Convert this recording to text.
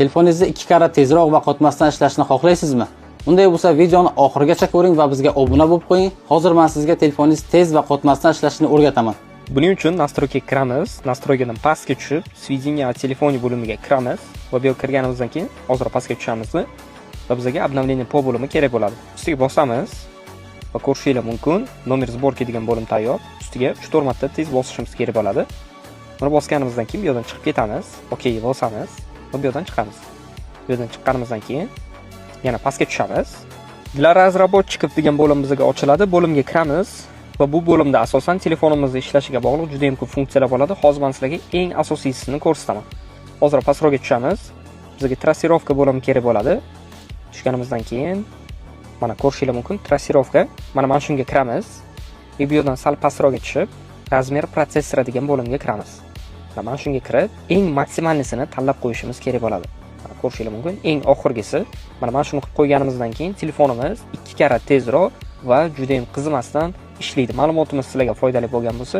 Telefoningizni 2 karra tezroq va qotmasdan ishlashini xohlaysizmi? Bunday bo'lsa, videoni oxirigacha ko'ring va bizga obuna bo'lib qo'ying. Hozir men sizga telefoningiz tez va qotmasdan ishlashini o'rgataman. Buning uchun настройкаga kiramiz. Настройкаdan pastga tushib, сведения о телефоне bo'limiga kiramiz va bu yerga kirganimizdan keyin hozir pastga tushamiz va bizga обновление по bo'limi kerak bo'ladi. Ustiga bosamiz va ko'rishingiz mumkin, nomer сборки degan bo'lim tayyor. Ustiga 3-4 marta tez bosishimiz kerak bo'ladi. Buni bosganimizdan keyin bu yerdan chiqib ketamiz. OK bosamiz va bu yerdan chiqamiz. Bu yerdan chiqqanimizdan keyin yana pastga tushamiz. Для разработчиков degan bo'lim bizga ochiladi. Bo'limga kiramiz va bu bo'limda asosan telefonimizning ishlashiga bog'liq juda ham ko'p funksiyalar bo'ladi. Hozir men sizlarga eng asosiysini ko'rsataman. Hozir pastroqqa tushamiz. Bizga trassirovka bo'limi kerak bo'ladi. Tushganimizdan keyin mana ko'rishingiz mumkin, trassirovka. Mana shunga kiramiz. Va bu yerdan sal pastroqqa tushib, razmer protsessori degan bo'limga kiramiz. Mana shunga kirib, eng maksimalnisini tanlab qo'yishimiz kerak bo'ladi. Ko'rishingiz mumkin, eng oxirgisi. Mana shuni qilib qo'yganimizdan keyin telefonimiz 2 karra tezroq va juda ham qizimasdan ishlaydi. Ma'lumotimiz sizlarga foydali bo'lgan bo'lsa,